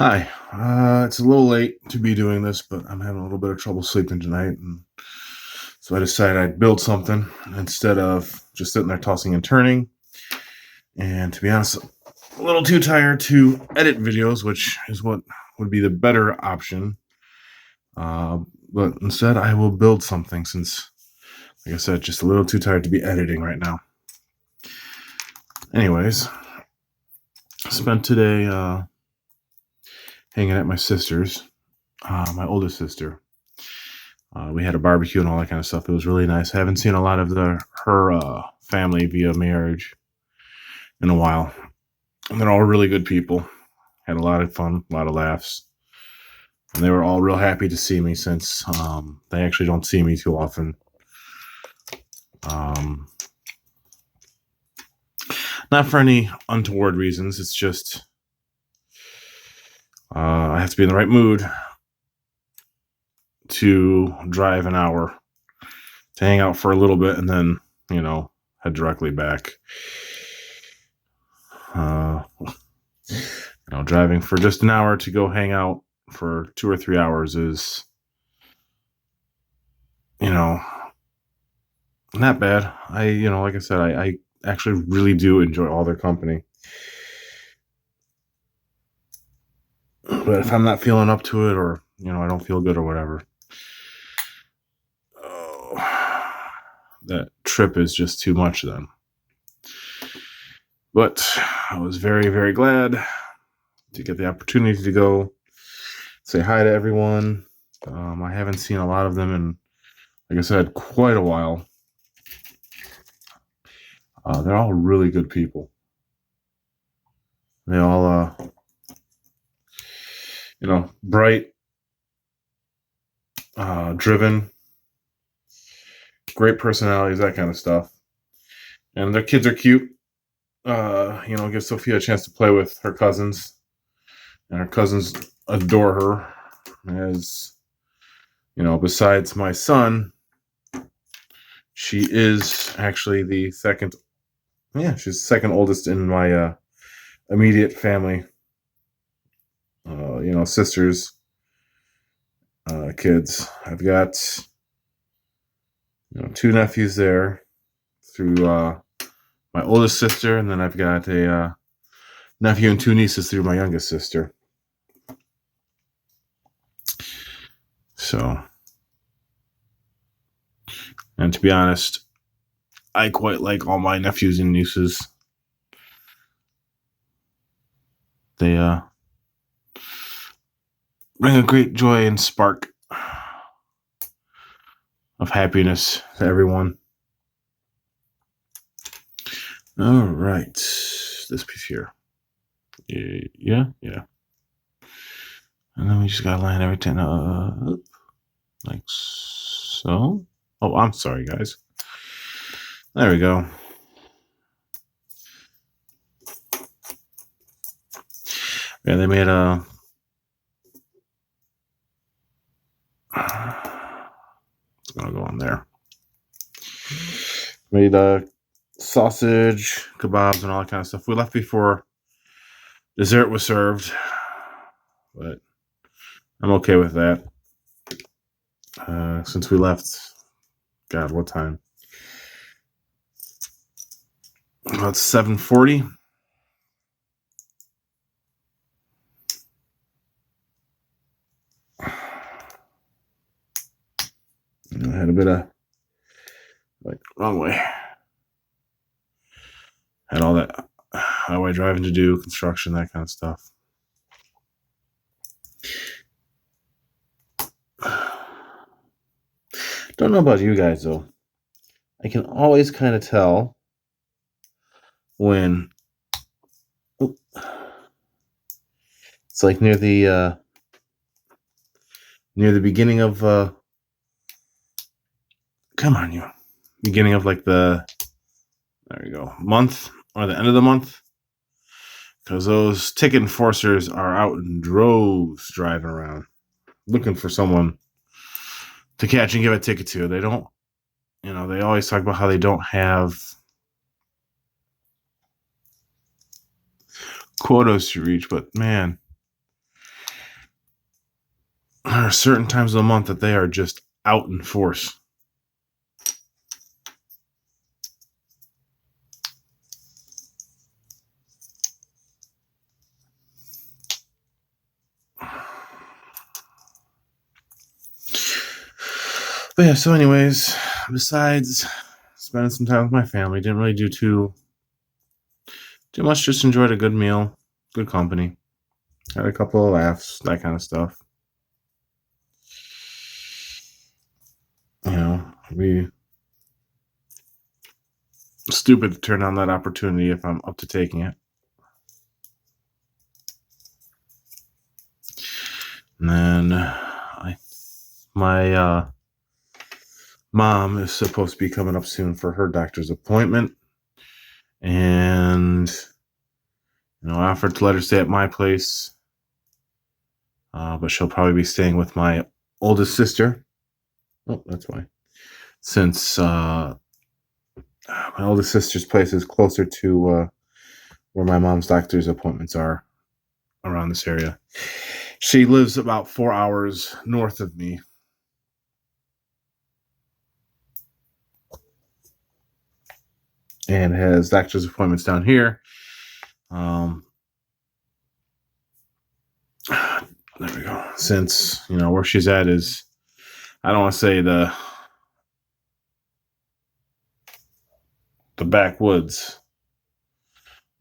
Hi. It's a little late to be doing this, but I'm having a little bit of trouble sleeping tonight, and so I decided I'd build something instead of just sitting there tossing and turning. And to be honest, a little too tired to edit videos, which is what would be the better option. Uh, but instead, I will build something since, like I said, just a little too tired to be editing right now. Anyways, I spent today hanging at my sister's, my oldest sister. We had a barbecue and all that kind of stuff. It was really nice. I haven't seen a lot of her family via marriage in a while. And they're all really good people. Had a lot of fun, a lot of laughs. And they were all real happy to see me since they actually don't see me too often. Um, Not for any untoward reasons. It's just I have to be in the right mood to drive an hour to hang out for a little bit and then, head directly back. Driving for just an hour to go hang out for 2 or 3 hours is, not bad. Like I said, I actually really do enjoy all their company. But if I'm not feeling up to it, or, I don't feel good or whatever, that trip is just too much then. But I was very, very glad to get the opportunity to go say hi to everyone. I haven't seen a lot of them in, like I said, quite a while. They're all really good people. They all, bright, driven, great personalities, that kind of stuff. And their kids are cute. Give Sophia a chance to play with her cousins. And her cousins adore her. As, besides my son, she is actually the second. Yeah, she's the second oldest in my immediate family. Sisters, kids. I've got two nephews there through my oldest sister, and then I've got a nephew and two nieces through my youngest sister. So, and to be honest, I quite like all my nephews and nieces. They bring a great joy and spark of happiness to everyone. All right, this piece here. Yeah. And then we just gotta line everything up like so. Oh, I'm sorry, guys. There we go. Yeah, they made a. It's gonna go on there. Made sausage, kebabs, and all that kind of stuff. We left before dessert was served, but I'm okay with that. Since we left, God, what time? About 7:40. I had a bit of wrong way. Had all that highway driving to do, construction, that kind of stuff. Don't know about you guys though. I can always kind of tell when it's like near the beginning of come on, you beginning of like there you go, month or the end of the month, because those ticket enforcers are out in droves driving around looking for someone to catch and give a ticket to. They don't, they always talk about how they don't have quotas to reach, but man, are certain times of the month that they are just out in force. But yeah, so anyways, besides spending some time with my family, didn't really do too much, just enjoyed a good meal, good company, had a couple of laughs, that kind of stuff. You know, be stupid to turn down that opportunity if I'm up to taking it. And then my mom is supposed to be coming up soon for her doctor's appointment. And, I offered to let her stay at my place. But she'll probably be staying with my oldest sister. Oh, that's why. Since my oldest sister's place is closer to where my mom's doctor's appointments are around this area. She lives about 4 hours north of me. And has doctor's appointments down here. There we go. Since, where she's at is, I don't want to say the backwoods,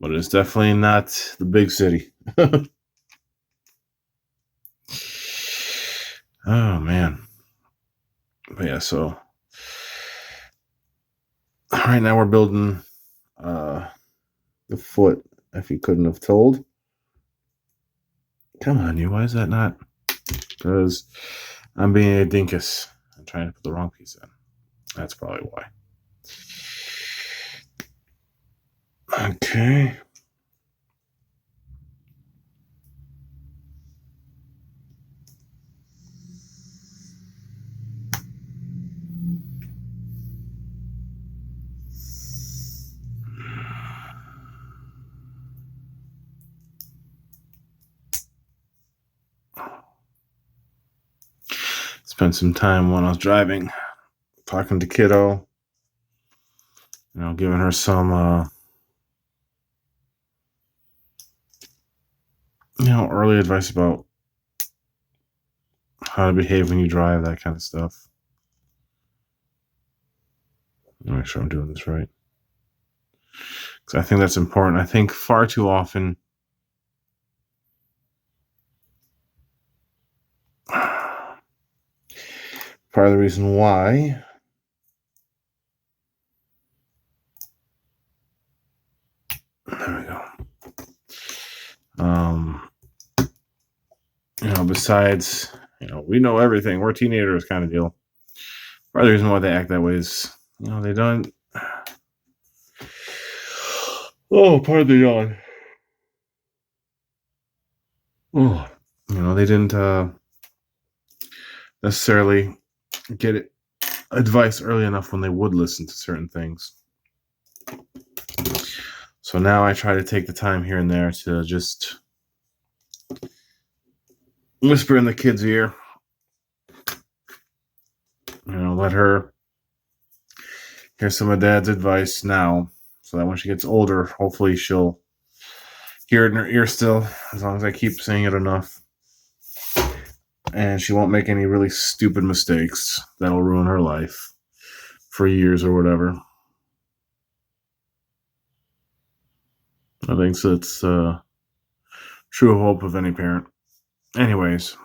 but it's definitely not the big city. Oh, man. But yeah, so right now we're building the foot, if you couldn't have told. Come on, you. Why is that not? Because I'm being a dinkus. I'm trying to put the wrong piece in. That's probably why. Okay. Spent some time when I was driving, talking to kiddo, giving her some, early advice about how to behave when you drive, that kind of stuff. Make sure I'm doing this right. Because I think that's important. I think far too often part of the reason why there we go. Besides, we know everything. We're teenagers kind of deal. Part of the reason why they act that way is, they don't. Oh, pardon the yawn. Oh, they didn't necessarily get advice early enough when they would listen to certain things. So now I try to take the time here and there to just whisper in the kid's ear. Let her hear some of Dad's advice now, so that when she gets older, hopefully she'll hear it in her ear still, as long as I keep saying it enough. And she won't make any really stupid mistakes that'll ruin her life for years or whatever. I think that's true hope of any parent. Anyways,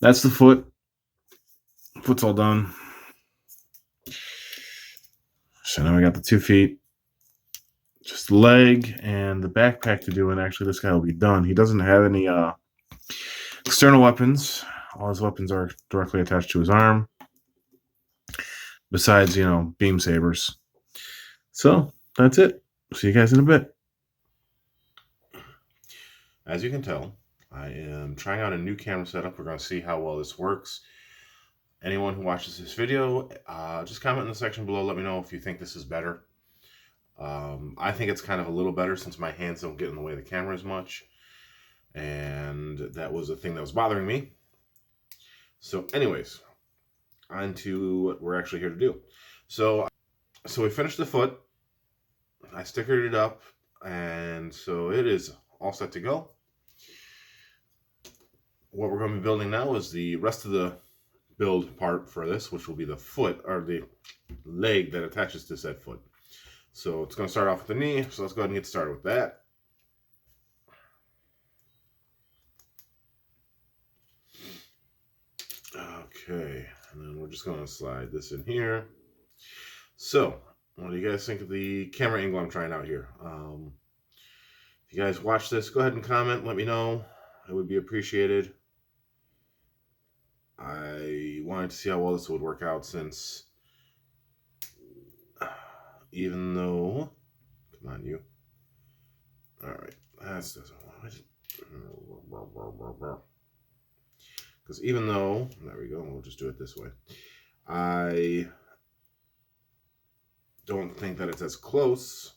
that's the foot. Foot's all done. So now we got the 2 feet. Just the leg and the backpack to do, and actually this guy will be done. He doesn't have any external weapons. All his weapons are directly attached to his arm. Besides, beam sabers. So, that's it. See you guys in a bit. As you can tell, I am trying out a new camera setup. We're going to see how well this works. Anyone who watches this video, just comment in the section below. Let me know if you think this is better. I think it's kind of a little better since my hands don't get in the way of the camera as much. And that was a thing that was bothering me. So anyways, on to what we're actually here to do. So we finished the foot. I stickered it up, and so it is all set to go. What we're going to be building now is the rest of the build part for this, which will be the foot, or the leg that attaches to said foot. So it's going to start off with the knee, so let's go ahead and get started with that. Okay, and then we're just going to slide this in here. So, what do you guys think of the camera angle I'm trying out here? If you guys watch this, go ahead and comment, let me know. It would be appreciated. I wanted to see how well this would work out, since even though, come on, you. All right, that doesn't want it. Because even though, there we go, we'll just do it this way. I don't think that it's as close.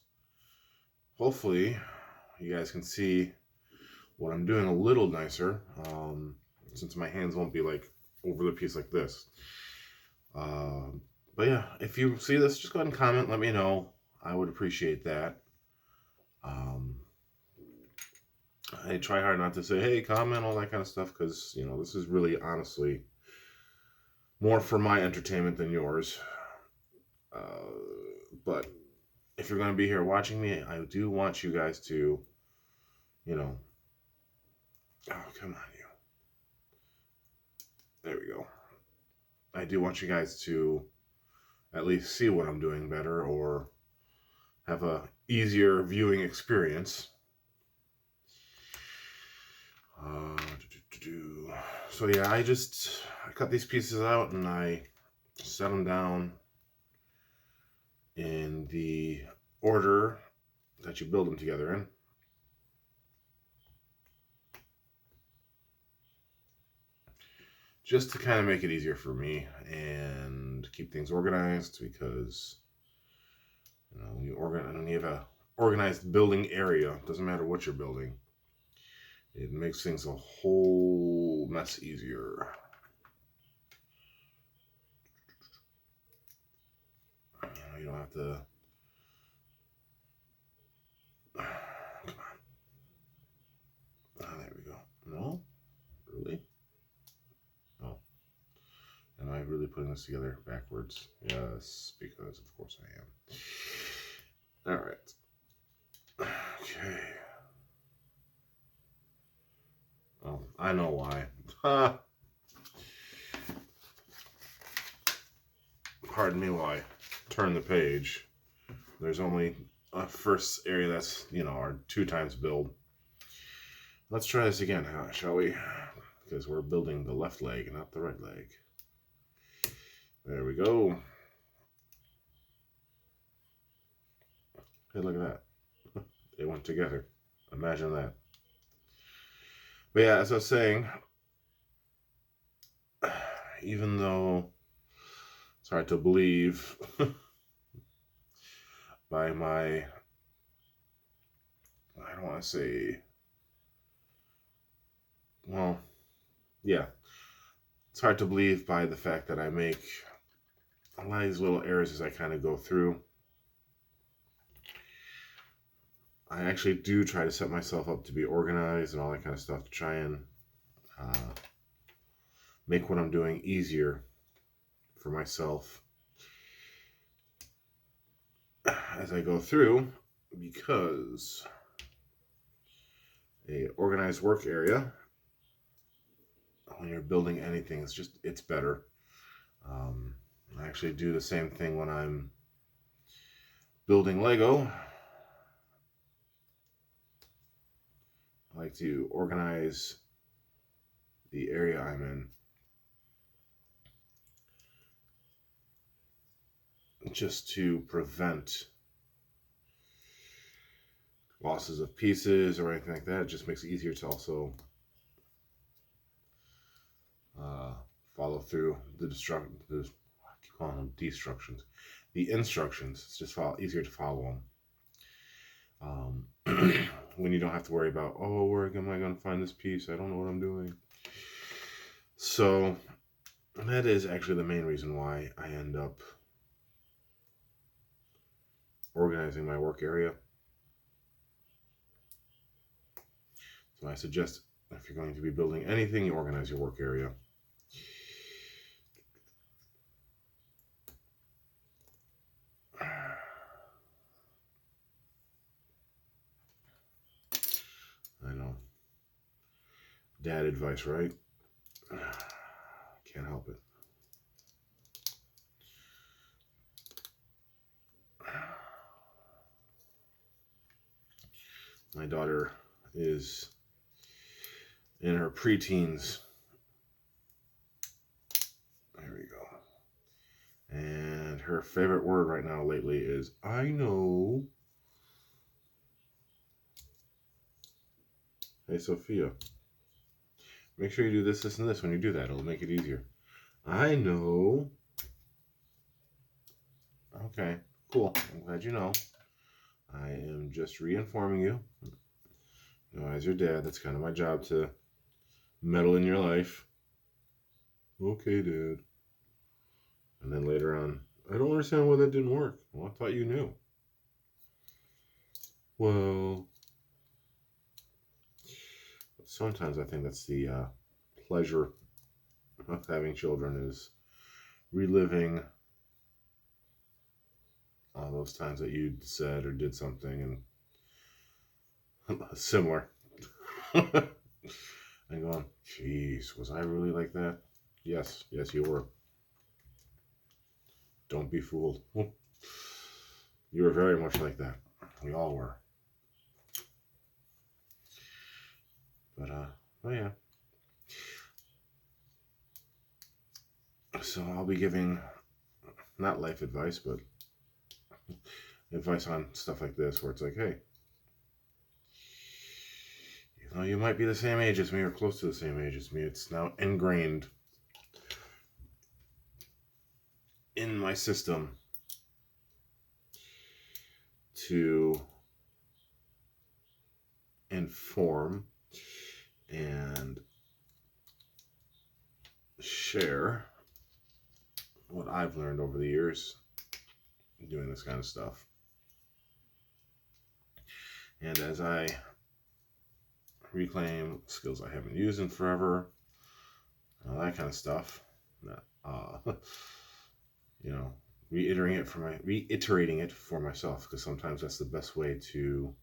Hopefully, you guys can see what I'm doing a little nicer, since my hands won't be like over the piece like this. But yeah, if you see this, just go ahead and comment, let me know. I would appreciate that. I try hard not to say, hey, comment, all that kind of stuff, because, you know, this is really honestly more for my entertainment than yours. But if you're going to be here watching me, I do want you guys to, you know, oh, come on, you. There we go. I do want you guys to at least see what I'm doing better, or have a easier viewing experience. So yeah, I cut these pieces out and I set them down in the order that you build them together in. Just to kind of make it easier for me and keep things organized, because, you know, when you have a organized building area, doesn't matter what you're building, it makes things a whole mess easier. You know, you don't have to. Come on. Oh, there we go. No? Really? Oh. Am I really putting this together backwards? Yes, because of course I am. Alright. Okay. Oh, I know why. Pardon me while I turn the page. There's only a first area that's, you know, our 2 times build. Let's try this again, shall we? Because we're building the left leg, not the right leg. There we go. Hey, look at that. They went together. Imagine that. But yeah, as I was saying, even though it's hard to believe by my, I don't want to say, well, yeah, it's hard to believe by the fact that I make a lot of these little errors as I kind of go through. I actually do try to set myself up to be organized and all that kind of stuff, to try and make what I'm doing easier for myself as I go through, because a organized work area, when you're building anything, it's better. I actually do the same thing when I'm building Lego. I like to organize the area I'm in, just to prevent losses of pieces or anything like that. It just makes it easier to also follow through the I keep calling them destructions. The instructions. It's just easier to follow them. When you don't have to worry about, oh, where am I going to find this piece? I don't know what I'm doing. So And that is actually the main reason why I end up organizing my work area. So I suggest if you're going to be building anything, you organize your work area. I know. Dad advice, right? Can't help it. My daughter is in her preteens. There we go. And her favorite word right now lately is I know. Hey, Sophia. Make sure you do this, this, and this when you do that. It'll make it easier. I know. Okay, cool. I'm glad you know. I am just reinforming you. You know, as your dad, that's kind of my job to meddle in your life. Okay, Dad. And then later on, I don't understand why that didn't work. Well, I thought you knew. Well, sometimes I think that's the pleasure of having children is reliving those times that you said or did something and similar. And going, jeez, was I really like that? Yes, you were. Don't be fooled. You were very much like that. We all were. But, oh yeah. So I'll be giving, not life advice, but advice on stuff like this where it's like, hey, even though you might be the same age as me or close to the same age as me, it's now ingrained in my system to inform and share what I've learned over the years doing this kind of stuff. And as I reclaim skills I haven't used in forever, all that kind of stuff, you know, reiterating it for myself, because sometimes that's the best way to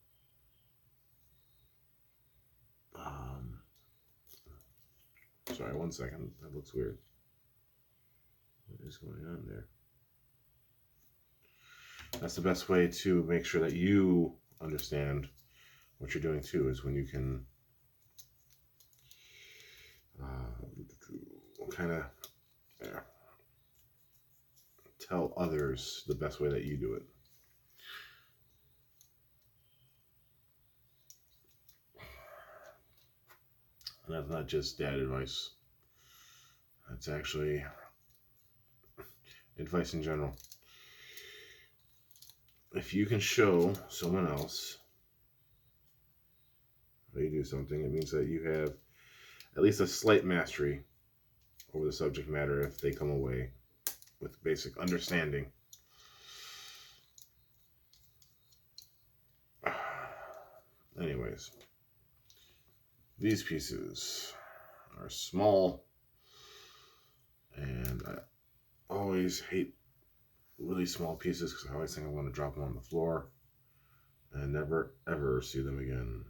sorry, 1 second. That looks weird. What is going on there? That's the best way to make sure that you understand what you're doing too, is when you can kind of tell others the best way that you do it. And that's not just dad advice. That's actually advice in general. If you can show someone else how you do something, it means that you have at least a slight mastery over the subject matter if they come away with basic understanding. Anyways, these pieces are small, and I always hate really small pieces because I always think I'm going to drop them on the floor and never ever see them again.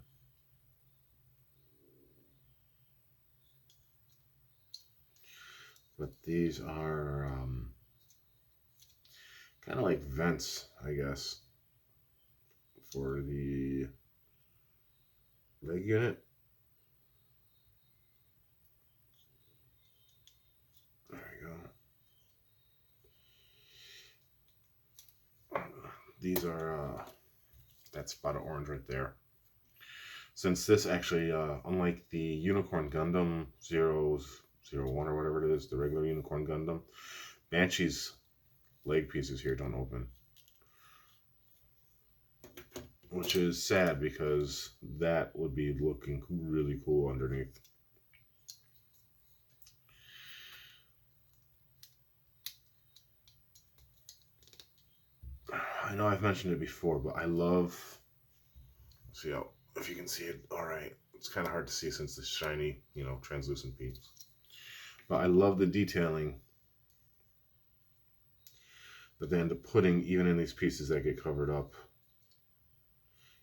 But these are kind of like vents, I guess, for the leg unit. There we go. These are, that spot of orange right there. Since this actually, unlike the Unicorn Gundam 001 or whatever it is, the regular Unicorn Gundam, Banshee's leg pieces here don't open. Which is sad because that would be looking really cool underneath. I know I've mentioned it before, but I love, see how, if you can see it, all right. It's kind of hard to see since the shiny, translucent piece. But I love the detailing that they end up putting even in these pieces that get covered up.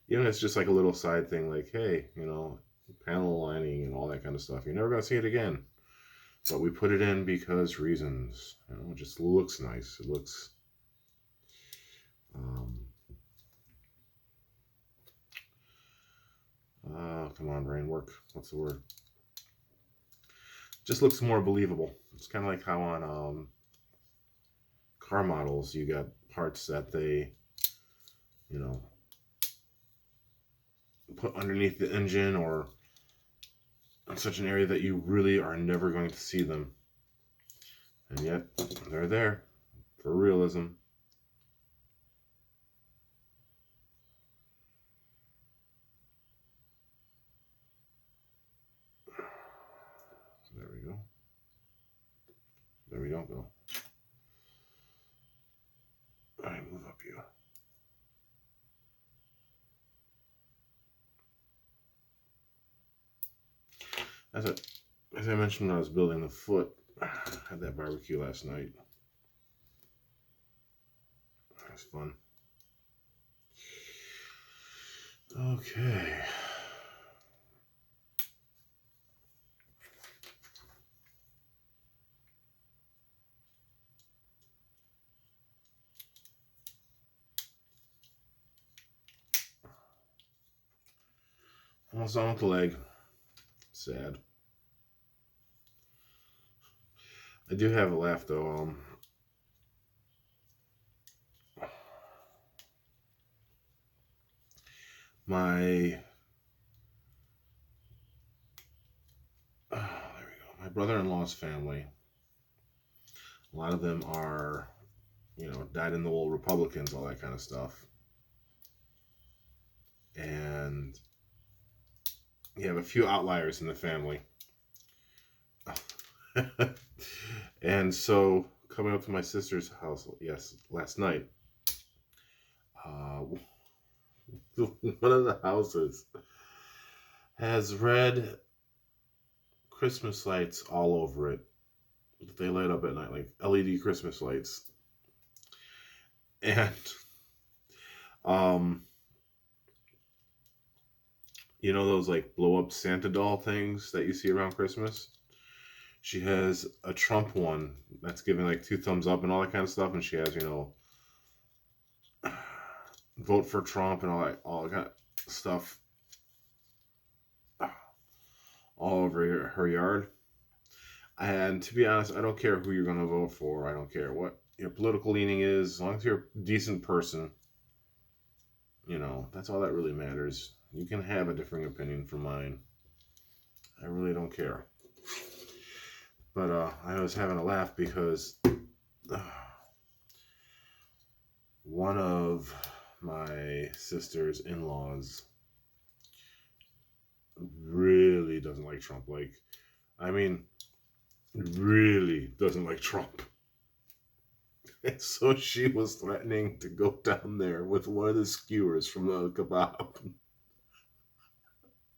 Even if it's just like a little side thing, like, hey, panel lining and all that kind of stuff. You're never going to see it again. But we put it in because reasons. It just looks nice. It looks... come on, brain work. What's the word? Just looks more believable. It's kind of like how on car models you got parts that they, put underneath the engine or in such an area that you really are never going to see them. And yet, they're there for realism. There we go. There we don't go. All right, move up you. As I mentioned when I was building the foot, I had that barbecue last night. It was fun. Okay. Almost done with the leg. Sad. I do have a laugh though. There we go. My brother-in-law's family. A lot of them are, dyed-in-the-wool Republicans, all that kind of stuff. And you have a few outliers in the family. And so, coming up to my sister's house, last night, one of the houses has red Christmas lights all over it that they light up at night, like LED Christmas lights. And those like blow up Santa doll things that you see around Christmas? She has a Trump one that's giving like 2 thumbs up and all that kind of stuff, and she has, vote for Trump and all that kind of stuff all over her yard. And to be honest, I don't care who you're going to vote for. I don't care what your political leaning is. As long as you're a decent person, that's all that really matters. You can have a differing opinion from mine. I really don't care. But I was having a laugh because one of my sister's in-laws really doesn't like Trump. Really doesn't like Trump. And so she was threatening to go down there with one of the skewers from the kebab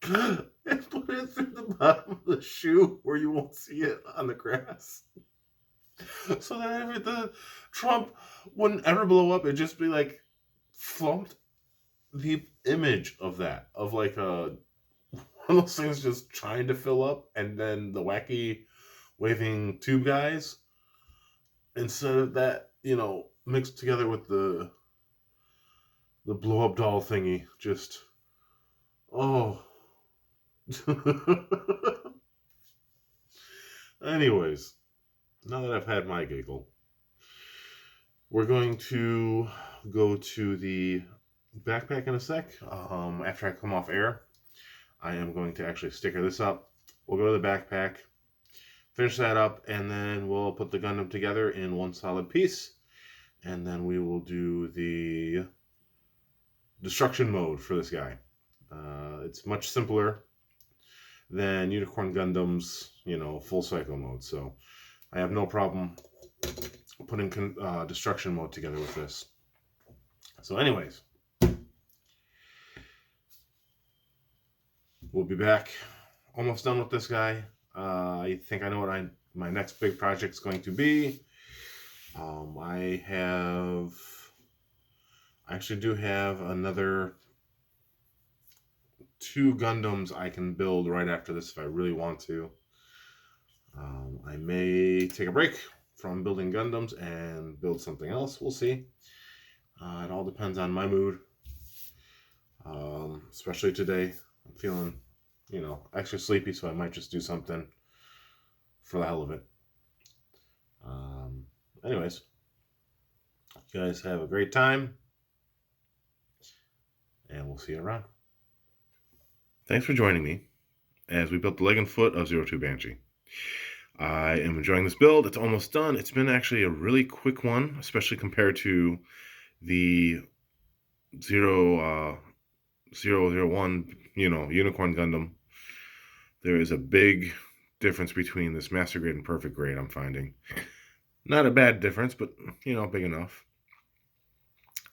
and put it through the bottom of the shoe where you won't see it on the grass. So that if the Trump wouldn't ever blow up, it'd just be like flunked the image of that. Of like one of those things just trying to fill up, and then the wacky waving tube guys. Instead of that, mixed together with the blow up doll thingy. Just, oh. Anyways, now that I've had my giggle, we're going to go to the backpack in a sec. After I come off air, I am going to actually sticker this up. We'll go to the backpack, finish that up, and then we'll put the Gundam together in one solid piece. And then we will do the destruction mode for this guy. It's much simpler than Unicorn Gundam's, full cycle mode. So I have no problem putting destruction mode together with this. So anyways, we'll be back. Almost done with this guy. I think I know what my next big project is going to be. I actually do have another 2 Gundams I can build right after this if I really want to. I may take a break from building Gundams and build something else. We'll see. It all depends on my mood. Especially today, I'm feeling, extra sleepy, so I might just do something for the hell of it. Anyways, you guys have a great time, and we'll see you around. Thanks for joining me as we built the leg and foot of 02 Banshee. I am enjoying this build. It's almost done. It's been actually a really quick one, especially compared to the 001, Unicorn Gundam. There is a big difference between this master grade and perfect grade, I'm finding. Not a bad difference, but, big enough.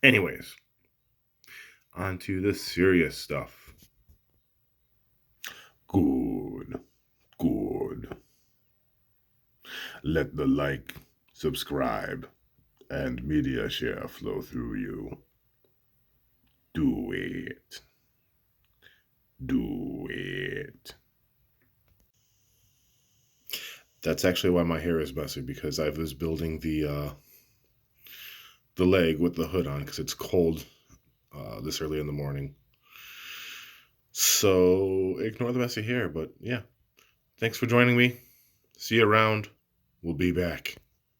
Anyways, on to the serious stuff. Good. Let the like, subscribe, and media share flow through you. Do it. That's actually why my hair is messy, because I was building the leg with the hood on because it's cold this early in the morning. So ignore the messy hair, but yeah. Thanks for joining me. See you around. We'll be back.